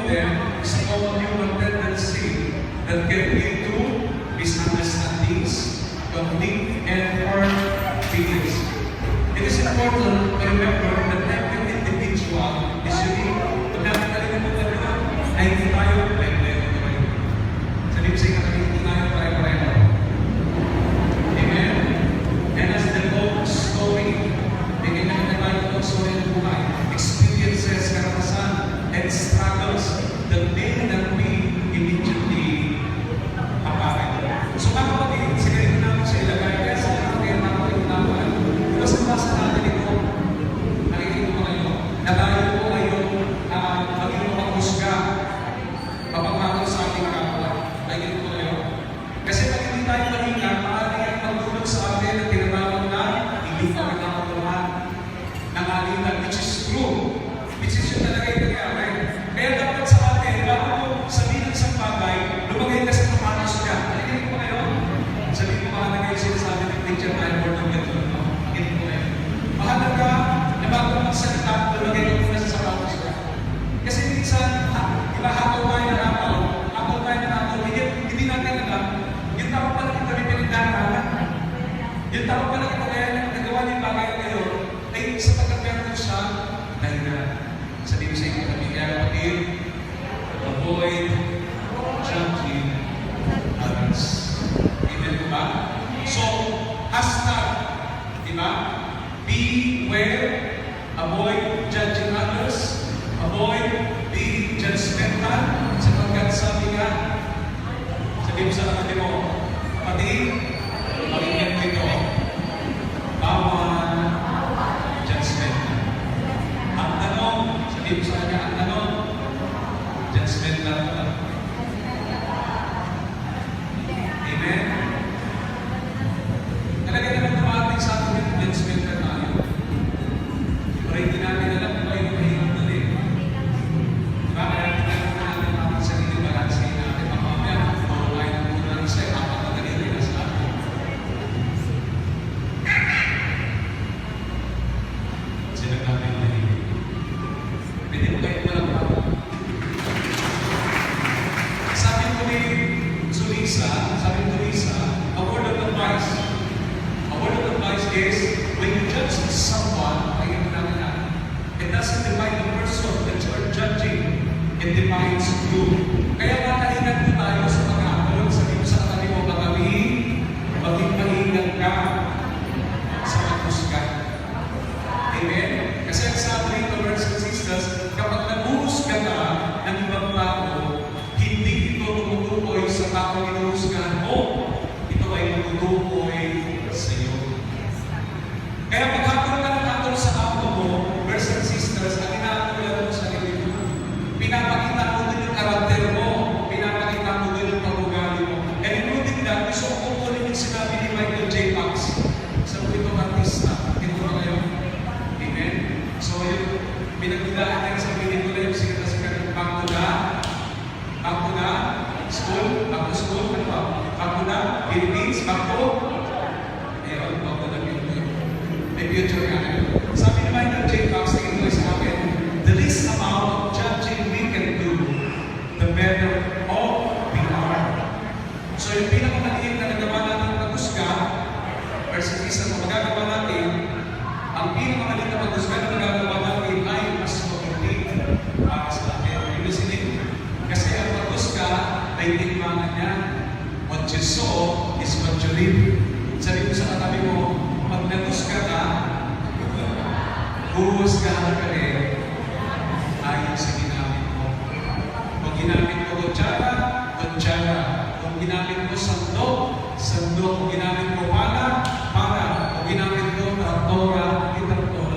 them is a common human tendency that can lead to misunderstandings, conflict, and hurt feelings. It is important to remember that every individual is unique. Kung natin kalimutan nila, na hindi tayo pare-pareho. Sabi ko sa inyo, hindi tayo pare-pareho. Amen? And as the Lord story, bigyan na tayo ng story ng buhay, experiences, karanasan, and struggles that may not be immediately apparent. So kapatid, sigarin namin sa ilagay, kaya sa mga natin naman, kasi basta natin ito, nakikita mo kayo, na tayo po ngayon, maging makahusga, mapagmahal sa ating kapwa. Nakikita mo kayo. Kasi pag hindi tayo mahinga, maaaring ang magdulot sa atin na tinatawag na hindi pa pinakatulungan ng alitan, which is true. Which is yun talaga yung nangyari. Kaya dapat sa atin, bago mo sabihin ng isang bagay, lumagay ka sa kamanos niya. Nakikita mo kayo? Sabihin mo mahalaga yung sinasabi ng teacher na yung word of God. Nakikita mo kayo? Mahalaga na bago magsalita, lumagay ka muna sa kamanos niya. Kasi minsan, iba hataw tayo na hataw, hindi natin alam, yung tao pala kita may pinagdaralan. Yung tao pala kita kaya nagawa niya bagay na ngayon, ay sa pagkakmeron siya, dahil na sabihin sa inyo kami, kaya kapatid, avoid judging others. Amen po ba? So, hashtag, di ba? Beware, avoid judging others, avoid being judgmental, sapagkat sabi nga, sabihin mo sa kapatid mo, kapatid, pakinggan mo ito, bawal judgmental. Ang tanong, sabihin mo sa kanya, ang tanong, judgmental ka lang. Amen? Talaga naman tumating sa atin yung judgmental tayo. Pero hindi natin alam kung kayo mahirap na rin. Diba? Kaya tinanong natin natin sarili, balansin natin, mamamaya, mawalay na muna ng isa, apat na ganito na sa atin. Sila natin mahirap. Pwede mo kayo walang pa. Sabi ko ni Lisa, a word of advice. A word of advice is, when you judge someone, it doesn't define the person that you are judging. It defines you. Kaya makahingan po tayo sa pag-aaral. Sabi ko sa katabi mo, maging mahingan ka sa pag-husga. Amen? Kasi ang sabi ng brothers and sisters, kapag nag-uhusga ka ng ibang tao, hindi ito tumutukoy sa tao inuhusgahan mo. Ito ay tumutukoy sa iyo. Kaya pagkakon ka ng atol sa tao mo, brothers and sisters, ang inaatulan mo sa sarili mo. Pinapakita mo din yung karakter mo. Pinapakita mo din yung pag-ugali mo. And including that, gusto ko kukunin yung sinabi ni Michael J. Fox sa Pulitong Artista. Ito na kayo. Amen? So, yung pinagdudaan niya sa pinito na yung sikat-sikat ng back to school, ano ba? Back to the Philippines, back to the Philippines. May future nga. Sabi ni Michael J. Fox, tingin ko sa akin, the least amount of judging we can do, the better off we are. So yung pinakamaliit na nagawa natin ng pag-husga, versus isa na magagawa natin, ang pinakamaliit na pag-husga na magagawa natin ay mas mabuti para sa atin. Kasi ang pag-husga ay tikmangan niya. What you sow is what you reap. Sabi ko sa katabi mo, pag nag-husga ka, huhusgahan ka rin ayon sa ginamit mo. Kung ginamit ko kutsara, kung ginamit ko sandok, kung ginamit ko pala, kung ginamit ko traktora,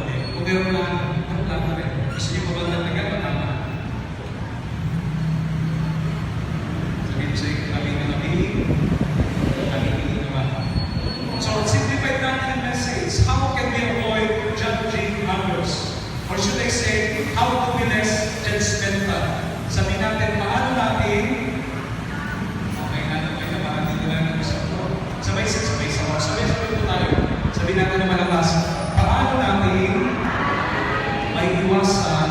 rin. Kung meron lang, traktora rin. Gusto niyo pa ba nagtagal? Tama. Sabihin sa iyo, kami naman. So, simplified natin yung message. How can we avoid judging others? Or should I say, how to be less judgmental? Sabihin natin, paano natin, okay na parang dito lang ng isang po. Sabay po tayo. Sabihin natin na malakas, paano natin may iwasan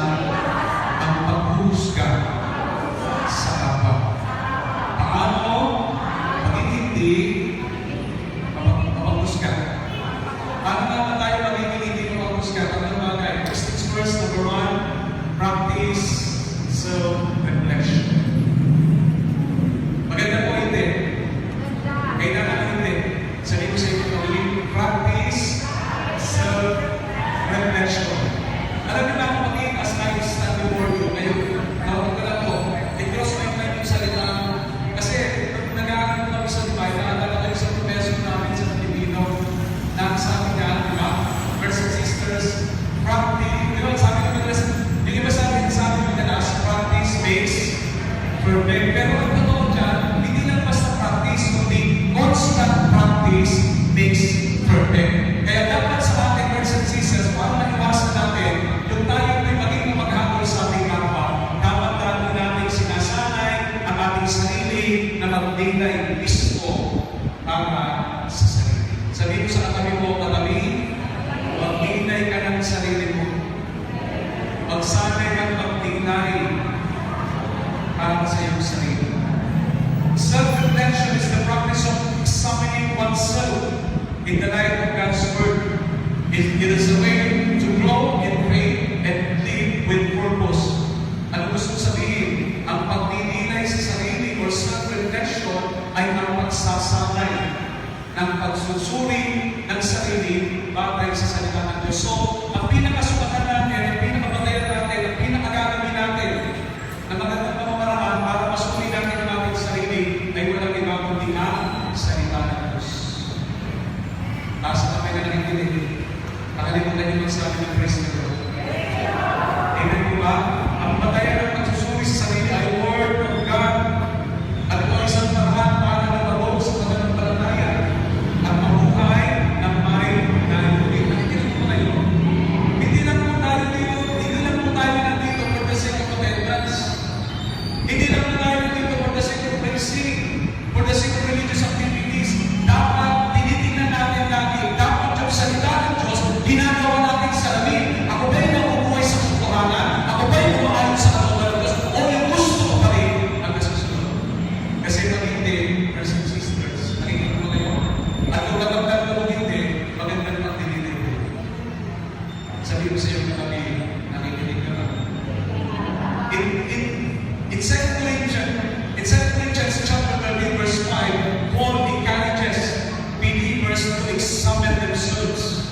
ang paghuhusga magsanay at magtingnay para sa iyong sarili. Self-reflection is the practice of examining oneself in the light of God's Word. It is a way to grow in faith and live with purpose. Ano gusto sabihin? Ang pagninilay sa sarili or self-reflection ay ang pagsasanay ng pagsusuri ng sarili batay sa salita ng Diyos. So, ang pinakasukatan natin, ang pinakabatayan natin, ang pinakagagawin natin na magandang pamamaraan para masuri natin ang ating sarili ay walang iba kundi ang salita ng Diyos. Basta kami na nakikinig. Nakalimutan niyo magsabi ng praise na Lord. Amen po ba? Ang batayan ng pagsusuri sa sarili ay Word of God. At ito ay isang paraan para nababog sa pananampalataya at mabuhay ng may nalulungin. Nakikinig po kayo. Hindi lang po tayo nandito for the sake of attendance. Hindi lang po tayo nandito for the sake of praising, for the sake of religious activities. Dapat tinitingnan natin lagi. Dapat yung salita ng Diyos, ginagawa natin sa amin. Ako ba'y nabubuhay sa katotohanan? Ako ba'y kumakain sa katotohanan ng Diyos? O yung gusto ko pa rin ang nasusunod? Kasi pag hindi, brothers and sisters, nakikinig mo kayo. At kung nagagdag mo hindi, magandang pagdilinig mo. Sabihin ko sa iyo kami, nakikinig ka lang. In 2 Corinthians chapter 13, verse 5, Paul encourages believers to examine themselves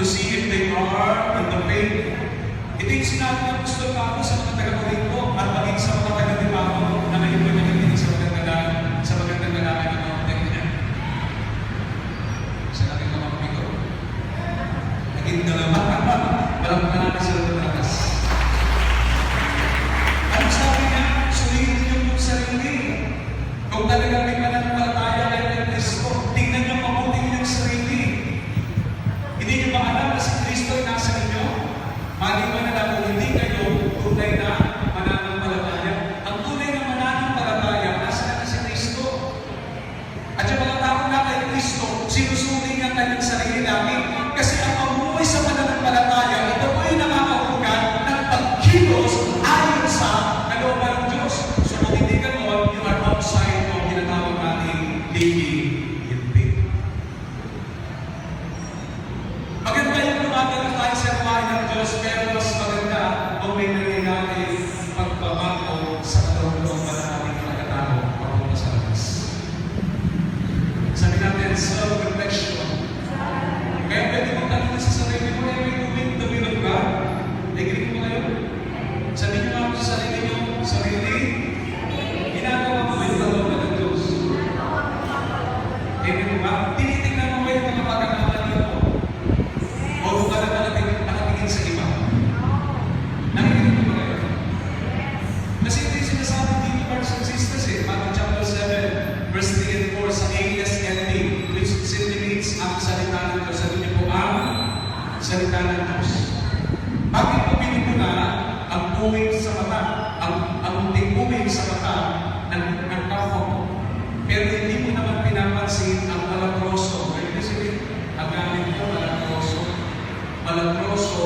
to see if they are in the faith. Ito yung sinabi ng Apostol Pablo sa mga taga-Corinto at maging sa mga taga-Tibago na ngayon po nakikinig sa magandang lalaki ng mga teknya. Sa laking mga pamiko. Naging dalaman. Walang panami sa lakas. Ano sabi niya? Sulitin niyo po sarili. Kung talagang may pananampalataya kayo ng Kristo, tingnan niyo mabuti niyong sarili. Hindi niyo ba alam na si Kristo ay nasa inyo? Maliban na lang kung hindi kayo tunay na mananampalataya. Ang tunay na mananampalataya, nasa na si Kristo. At yung mga tao na kay Kristo, sinusuri niya kanyang sarili namin. Kasi ang pamumuhay sa mananampalataya, ito po yung nakakahulugan ng pagkilos ayon sa kalooban ng Diyos. So kung hindi ka noon, you are outside of ginatawag natin living in faith. Maganda yung lumatanong tayo sa bahay ng Diyos, pero mas maganda kung may nangyayari pagbabago sa kalooban ng ating pagkatao papunta sa labas. Sabi natin, self-reflection. Kaya pwede mong tanong sa sarili mo, am I doing the will of God? Nagiging mo kayo? Sabi niyo nga sa sarili, ginagawa mo ba yung kalooban ng Diyos? Amen ba? Tinitingnan mo ba yung mga pagkakamali mo? O kung ka na nakatingin sa iba? Nakikinig mo ba kayo? Kasi ito yung sinasabi dito, brothers and sisters, Matthew chapter 7, verse 3 and 4, sa ASND, which simply means ang salita ng Diyos. Sabi niyo po, ang salita ng Diyos. Bakit po pinipuna ang buwing sa mata, ang munting buwing sa mata ng kapwa mo? Pero hindi mo naman pinapansin ang malagroso. Kaya sabihin, ang gamit ko, malagroso. Malagroso,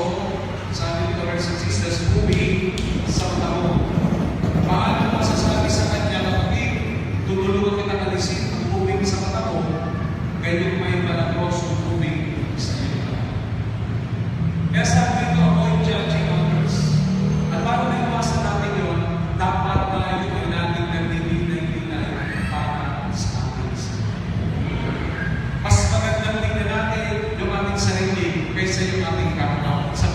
sabi ko, brothers and sisters, buwing sa mata mo. Paano masasabi sa kanya kapag tutulungan kita kalisin ang buwing sa mata mo, ganyan may malagroso buwing sa iyo. Kaya sabi ko, avoid judging others. At para na iwasan natin yun, dapat tayo ay natin nagdidinay-dinay para sa ating sarili. Mas magandang tingnan natin yung ating sarili kaysa yung ating kapwa. Sa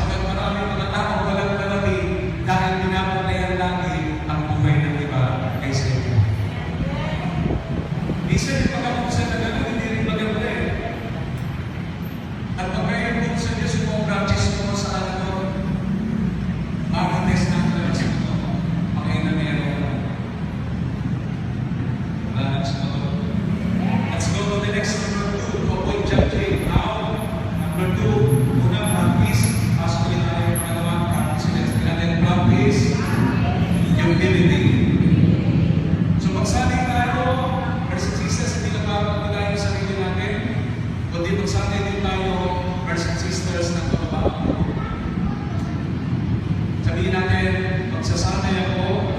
Sabihin natin, magsasanay ako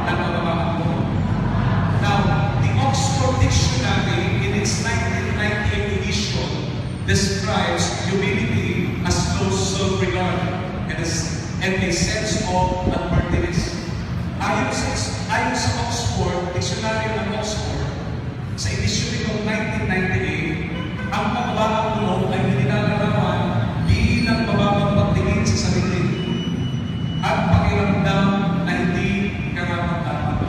ng mababaan ko. Now, the Oxford Dictionary in its 1998 edition describes humility as low self-regard and a sense of unworthiness. Ayon sa Oxford, Dictionary ng Oxford, sa edisyon nitong 1998, ang pagbabang loob ay nilalarawan bilang mababang pagtingin sa sarili at pakiramdam na hindi karapat-dapat.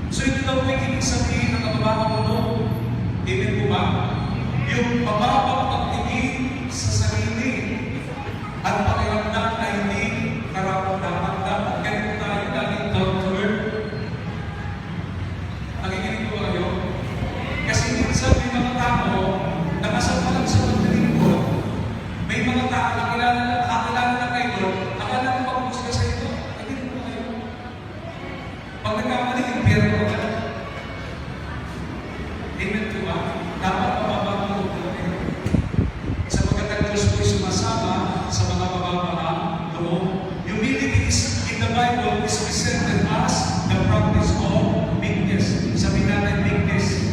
So ito daw po yung sabihin ng mababang loob. Amen po ba? Yung mababang pagtingin sa sarili at pakiramdam na hindi karapat-dapat. Dapat ganito tayo laging doctor. Nakikinig ko kayo? Kasi minsan may mga tao na kasama lang sa pagdating ko. May mga tao na nakakilala na kayo, akala ko mag-usga sa ito. Nakikinig ko kayo. Pag nagkamali, impyerno ka. Amen po ba? Dapat mababang natin. Sa pagkatag Diyos ko'y sumasama sa mga mababang loob. Humility in the Bible is presented as the practice of meekness. Sabi natin meekness.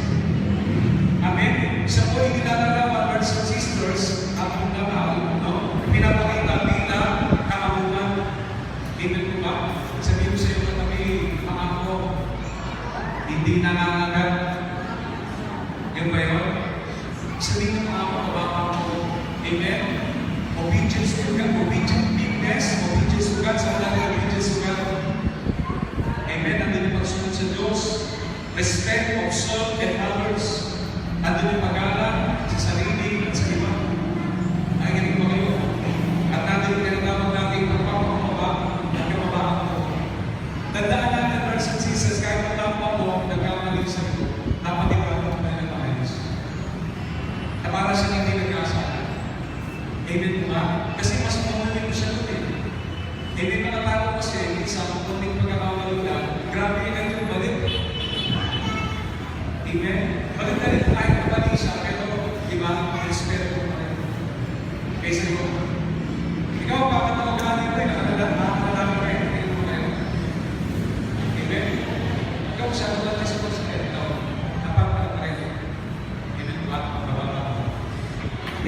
Amen? Siya po yung nilalarawan, brothers and sisters, at ang damahal, no? Pinapakita bilang kaabutan. Amen po ba? Sabihin ko sa iyo katabi, mga ako, hindi nangangagat. Yung ba yun? Sabihin ng mga kababang ko, amen? Obedience to God, obedient meekness, obedience to God, sa natin obedience to God. Amen? Andun yung pagsunod sa Diyos, respect of self and others. Andun yung pag-aala sa sarili at sa iba. Ay, ganun ba kayo? At nandun yung kinatawag natin pagpapakababa at kababaan ko. Tandaan natin, brothers and sisters, kahit matapang mo, nagkamali sa ito, dapat ipalang tayo ng maayos. Na para siya hindi nag-asala. Amen po ba? Kasi mas mamunin ko siya doon eh. Amen mga tao kasi, isang kunting pagkakamali lang, grabe yung nandun balik. Amen? Balik na rin tayo ng balisa, pero iba, respeto pa rin. Kaysa ito. Ikaw, bakit ako galing tayo? Nakakalaman kayo. Amen mo kayo. Amen? Ikaw, masyado lang tayo sa pagsakin. Ikaw, napapala pa rin. Amen ba? Mababa.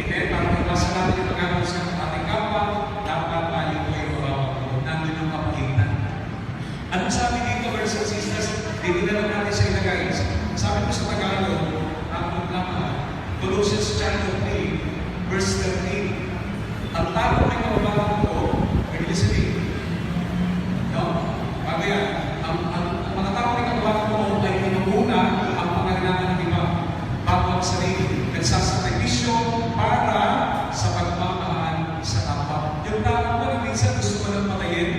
Amen? Para magbasa natin yung pagkakaroon sa ating kapwa, dapat tayo po yung mababa. Nandun yung kapagitan. Anong sabi dito, brothers and sisters? Dito na lang natin sa ilagay. Sabi ko sa Tagalog, ang Colossians chapter 3, verse 13. Ang tao ng kababalan ko, are you listening? No? Bago yan, ang mga tao ng kababalan ko ay pinumuna ang pangangailangan ng iba bago ang sarili. Nagsasakripisyo para sa pagmamahal sa kapwa. Yung tao ko na minsan gusto ko lang patayin.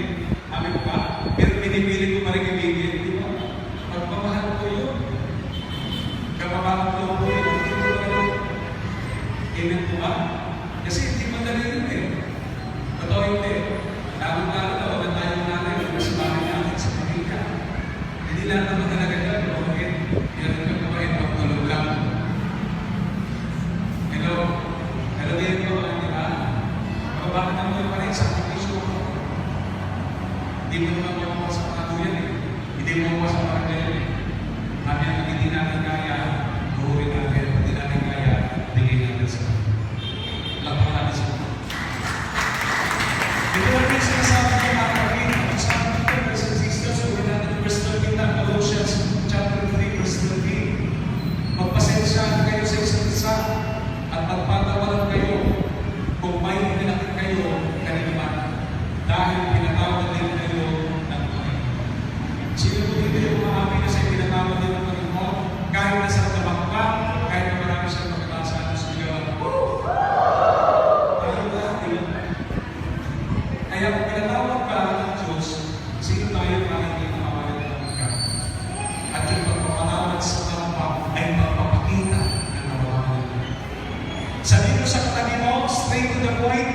Amin ba? Pero pinipili ko pa rin ibigin. Di ba? Pagmamahal ko yun. Kapabalang ko po yun. Amen po ba? Kasi hindi madali yun eh. Totoo yun eh. Lalo-lalo na wala tayong nanay na sa bahay natin sa pamilya. Hindi lahat naman talaga yan. Okay? Yan ang nagpapahin pagtulog lang. Hello? Hello din po ba? Di ba? Bakit naman pa rin sa pag-isyo ko? Hindi mo naman makuha sa pagkakuyan eh. Hindi mo makuha sa pagkakuyan eh. Kami ang hindi natin kaya, buhurin natin. Hindi natin kaya, bigay natin sa lapak natin sa mga. Ito lang yung sinasabi ko mga kapatid. Ang sabi ko, brothers and sisters, buhurin natin yung verse 13 na Colossians chapter 3, verse 13. Magpasensyahan kayo sa isa't isa at magpatawaran kayo kung may pinakit kayo kanina dahil pinatawad din kayo ng Panginoon. Sino po dito yung maamin na sa pinatawad din ng Panginoon? Kahit nasa tabak pa, kahit na marami siyang pagkatasan sa sigawan. Kaya kung pinatawad ka ng Diyos, sino tayo para hindi makawalan ng pagkakas? At yung pagpapatawad sa kapwa ay magpapakita ng nawawalan ng pagkakas. Sabihin mo sa katabi mo, straight to the point.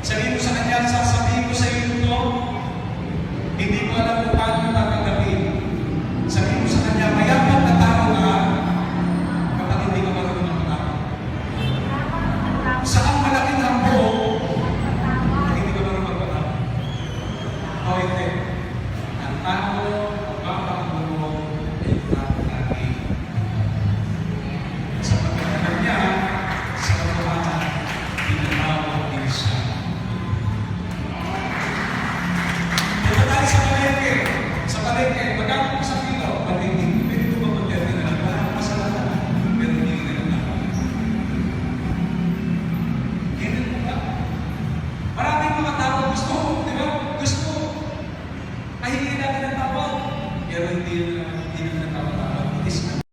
Sabihin mo sa kanya, sasabihin ko sa iyo ito, hindi ko alam kung paano tatanggapin. Sabihin mo sa kanya, mayaman na tao ka kapag hindi ka marunong ng tao. Saan malaking hambog kapag hindi ka marunong magpatawad? balik eh, magkano po sa kilo? Pag hindi, pwede ko ba mag-30 na lang? Wala akong kasalanan. Pero hindi na lang. Ganun po ba? Maraming mga tao gusto, di ba? Gusto. Pahingin natin ang tawag. Pero hindi na lang